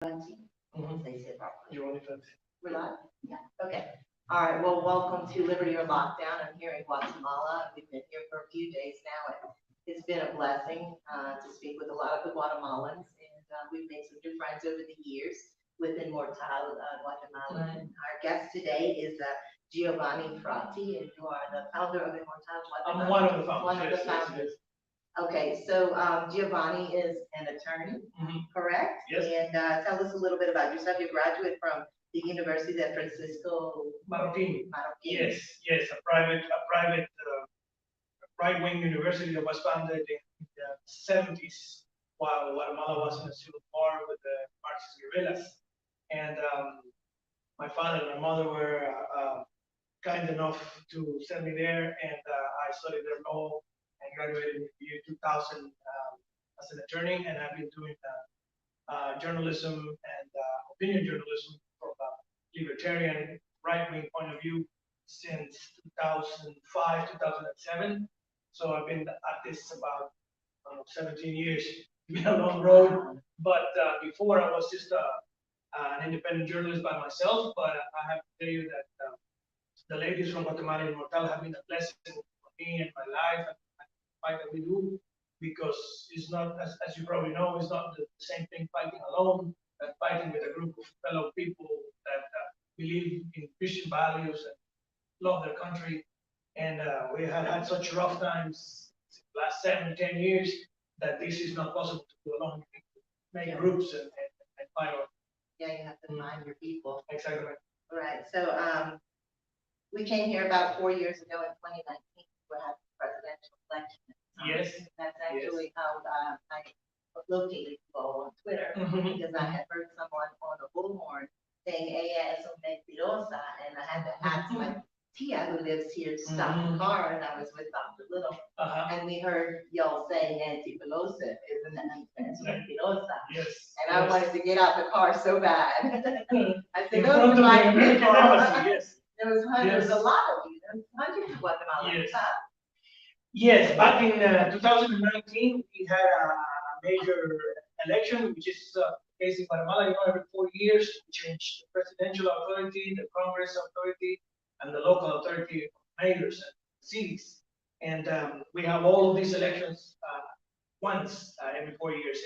They say it properly. Giovanni Fratti. We're live? Yeah. Okay. All right. Well, welcome to Liberty or Lockdown. I'm here in Guatemala. We've been here for a few days now, and it's been a blessing to speak with a lot of the Guatemalans, and we've made some new friends over the years with Immortal, Guatemala. And our guest today is Giovanni Fratti, and you are the founder of Immortal Guatemala. I'm one of the founders. One of the founders. Okay, so Giovanni is an attorney, correct? Yes. And tell us a little bit about yourself. You're a graduate from the University of Francisco Marroquín. Marroquín. Yes, a private right-wing university that was founded in the 70s while Guatemala was in a civil war with the Marxist guerrillas. And my father and my mother were kind enough to send me there, and I studied their law and graduated in the year 2000 as an attorney, and I've been doing journalism and opinion journalism from a libertarian right-wing point of view since 2005, 2007. So I've been at this about 17 years. It's been a long road, but before I was just an independent journalist by myself. But I have to tell you that the ladies from Guatemala and Immortal have been a blessing for me and my life and the fight that we do, because it's not, as you probably know, it's not the same thing fighting alone, but fighting with a group of fellow people that believe in Christian values and love their country. And we have had such rough times the last 7, 10 years that this is not possible to do alone. Make groups and fight on. Yeah, you have to find your people. Exactly. All right. So we came here about 4 years ago in 2019. We had the presidential election. Yes. That's actually how I located you all on Twitter, because I had heard someone on a bullhorn saying "Ella es una mentirosa," and I had to ask my tia who lives here to stop the car, and I was with Dr. Little, and we heard y'all saying "Nancy Pelosi is una mentirosa," Yes. and I wanted to get out the car so bad. I said, In "Those front are of my the American people." embassy, yes. There was hundreds, Yes. a lot of you. There was hundreds of Guatemalans. Yes. Yes, back in 2019, we had a major election, which is case in Guatemala. You know, every 4 years, we change the presidential authority, the Congress authority, and the local authority of mayors and cities. And we have all of these elections once every 4 years.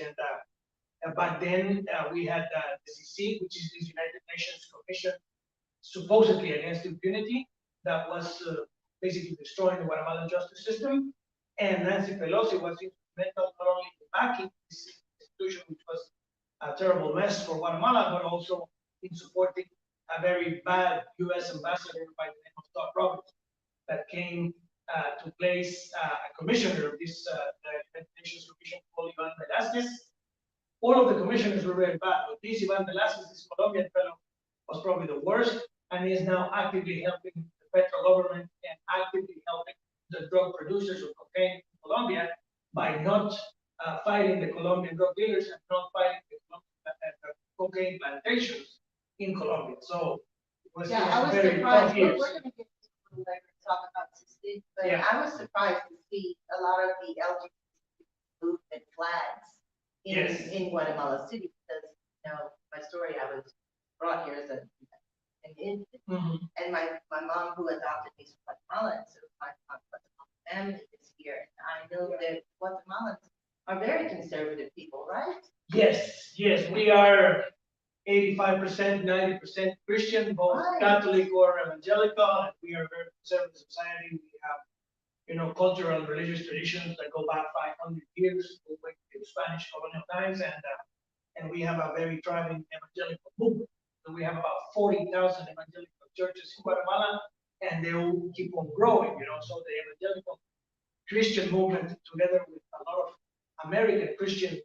And back then, we had the CC, which is the United Nations Commission, supposedly against impunity, that was basically destroying the Guatemalan justice system. And Nancy Pelosi was instrumental not only in backing this institution, which was a terrible mess for Guatemala, but also in supporting a very bad U.S. ambassador by the name of Todd Roberts that came to place a commissioner of this United Nations Commission called Ivan Velazquez. All of the commissioners were very bad, but this Ivan Velazquez, this Colombian fellow, was probably the worst, and is now actively helping the federal government and actively helping the drug producers of cocaine in Colombia by not fighting the Colombian drug dealers and not fighting the cocaine plantations in Colombia. So it was, I was very surprised. tough years. We're going to get a little later to talk about this, but Yeah. I was surprised to see a lot of the LGBT movement flags in Guatemala City, because my story, I was brought here as an infant, and my mom, who adopted me from Guatemala, and so my Guatemalan family is here. And I know that Guatemalans are very conservative people, right? Yes, we are 85%, 90% Christian, both Catholic or evangelical, and we are a very conservative society. We have, cultural and religious traditions that go back 500 years, go back to Spanish colonial times, and we have a very thriving evangelical movement. So we have about 40,000 evangelical churches in Guatemala, and they all keep on growing, So the evangelical Christian movement, together with a lot of American Christian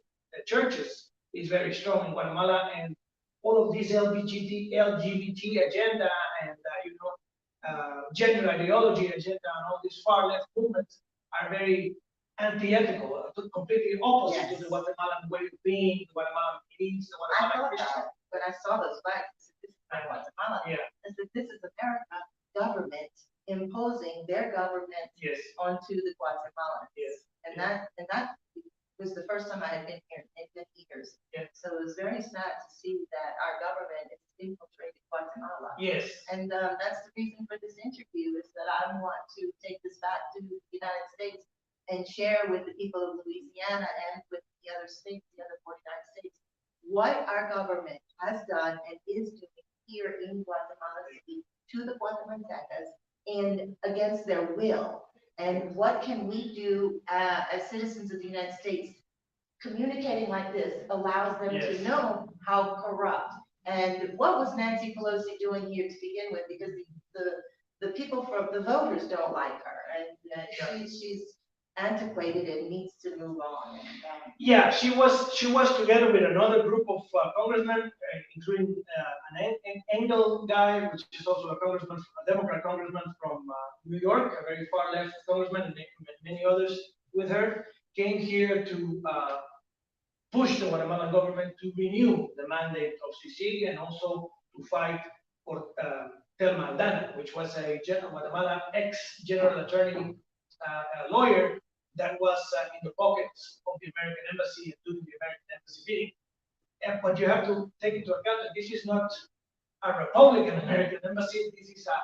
churches, is very strong in Guatemala, and all of these LGBT agenda and gender ideology agenda and all these far left movements are very antithetical, completely opposite to the Guatemalan way of being, the Guatemalan beliefs, the Guatemalan Christian. When I saw those flags, this is not Guatemala. Yeah. I said, this is America government imposing their government onto the Guatemalans. Yes. And that was the first time I had been here in 50 years. Yeah. So it was very sad to see Yes. And that's the reason for this interview, is that I want to take this back to the United States and share with the people of Louisiana and with the other states, the other 49 states, what our government has done and is doing here in Guatemala City to the Guatemaltecas and against their will. And what can we do as citizens of the United States? Communicating like this allows them to know how corrupt. And what was Nancy Pelosi doing here to begin with? Because the people from the voters don't like her, and she's antiquated and needs to move on. Yeah, she was together with another group of congressmen, including an Engel guy, which is also a congressman, a Democrat congressman from New York, a very far left congressman, and many others with her, came here to push the Guatemalan government to renew the mandate of CICIG and also to fight for Telma Aldana, which was a Guatemala ex-general attorney lawyer that was in the pockets of the American embassy and doing the American embassy bidding. But you have to take into account that this is not a Republican American embassy. This is a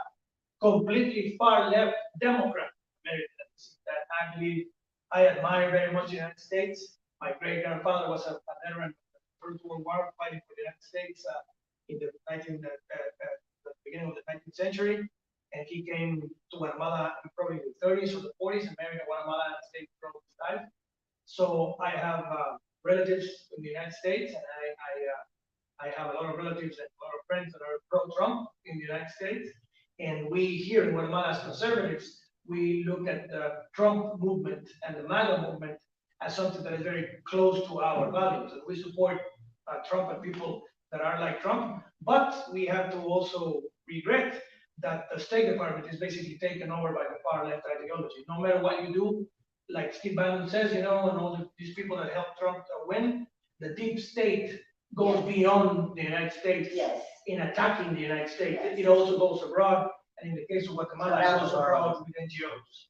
completely far-left Democrat American embassy that I believe I admire very much in the United States. My great-grandfather was a veteran of the First World War fighting for the United States in the beginning of the 19th century. And he came to Guatemala in probably the 30s or the 40s and married a Guatemalan and stayed for his life. So I have relatives in the United States, and I have a lot of relatives and a lot of friends that are pro-Trump in the United States. And we here in Guatemala as conservatives, we look at the Trump movement and the MAGA movement as something that is very close to our values. And we support Trump and people that are like Trump, but we have to also regret that the State Department is basically taken over by the far left ideology. No matter what you do, like Steve Bannon says, and all these people that helped Trump win, the deep state goes beyond the United States in attacking the United States. It also goes abroad, and in the case of Guatemala, it goes abroad with NGOs.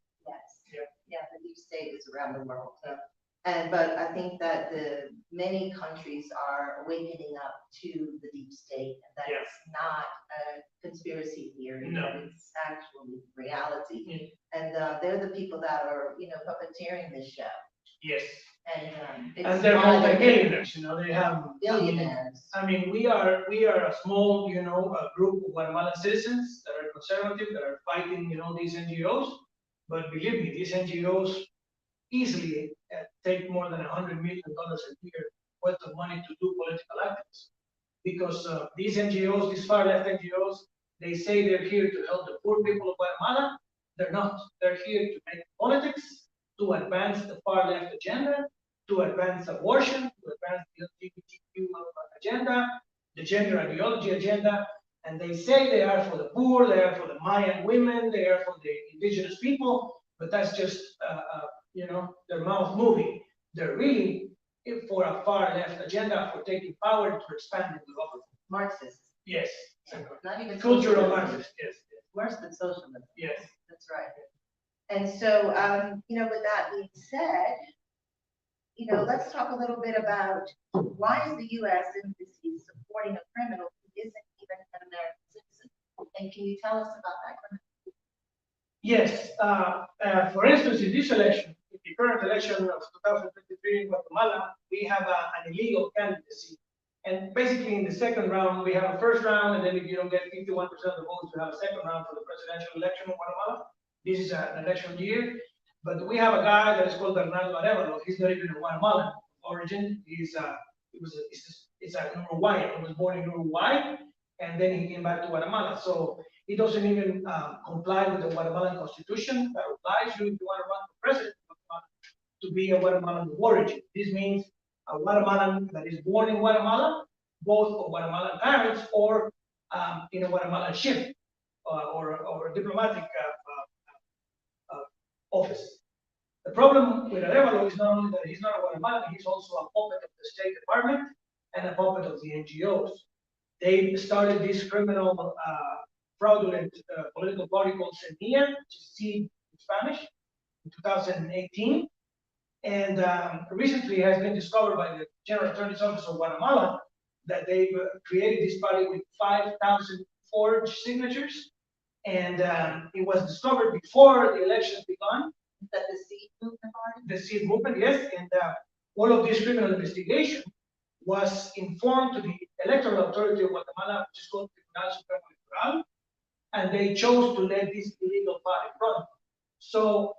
Yeah, the deep state is around the world. But I think that many countries are wakening up to the deep state, and that it's not a conspiracy theory, that it's actually reality. And they're the people that are, puppeteering this show. Yes. And they're multi-millionaires, they have billionaires. I mean, we are a small, a group of Guatemalan citizens that are conservative, that are fighting, these NGOs. But believe me, these NGOs easily take more than $100 million a year worth of money to do political activism. Because these NGOs, these far left NGOs, they say they're here to help the poor people of Guatemala. They're not. They're here to make politics, to advance the far left agenda, to advance abortion, to advance the LGBTQ agenda, the gender ideology agenda. And they say they are for the poor, they are for the Mayan women, they are for the indigenous people, but that's just their mouth moving. They're really for a far left agenda, for taking power to expand the government. Marxist. Yes. Not even cultural Marxist. Yes. Worse than socialism. Yes. That's right. And so, with that being said, let's talk a little bit about why is the U.S. embassy supporting a criminal who isn't even an American citizen? And can you tell us about that criminal? Yes. For instance, in this election, in the current election of 2023 in Guatemala, we have an illegal candidacy. And basically, in the second round, we have a first round, and then if you don't get 51% of the votes, you have a second round for the presidential election in Guatemala. This is an election year. But we have a guy that is called Bernardo Arevalo. He's not even a Guatemalan origin. He's a Uruguayan. He was born in Uruguay, and then he came back to Guatemala. So he doesn't even comply with the Guatemalan constitution that applies you if you want to run for president of Guatemala to be a Guatemalan of origin. This means a Guatemalan that is born in Guatemala, both of Guatemalan parents or in a Guatemalan ship or a diplomatic office. The problem with Arevalo is not only that he's not a Guatemalan, he's also a puppet of the State Department and a puppet of the NGOs. They started this criminal, fraudulent political party called Semilla, which is seed in Spanish, in 2018. And recently has been discovered by the General Attorney's Office of Guatemala that they've created this party with 5,000 forge signatures. And it was discovered before the elections began. Is that the seed movement party? The seed movement, yes, and all of this criminal investigation was informed to the electoral authority of Guatemala, which is called Tribunal Supremo Electoral, and they chose to let this illegal party run. So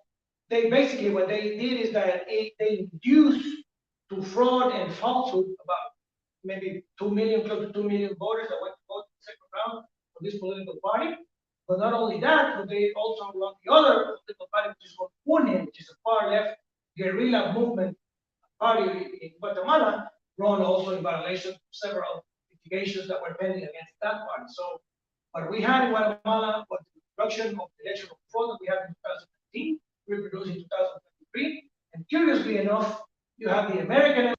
they basically, what they did is that they induced to fraud and falsehood about maybe 2 million, close to 2 million voters that went to vote in the second round for this political party. But not only that, but they also run the other political party, which is called UNE, which is a far left guerrilla movement party in Guatemala, run also in violation of several investigations that were pending against that party. So what we had in Guatemala was the introduction of the electoral fraud that we had in 2019, reproduced in 2023. And curiously enough, you have the American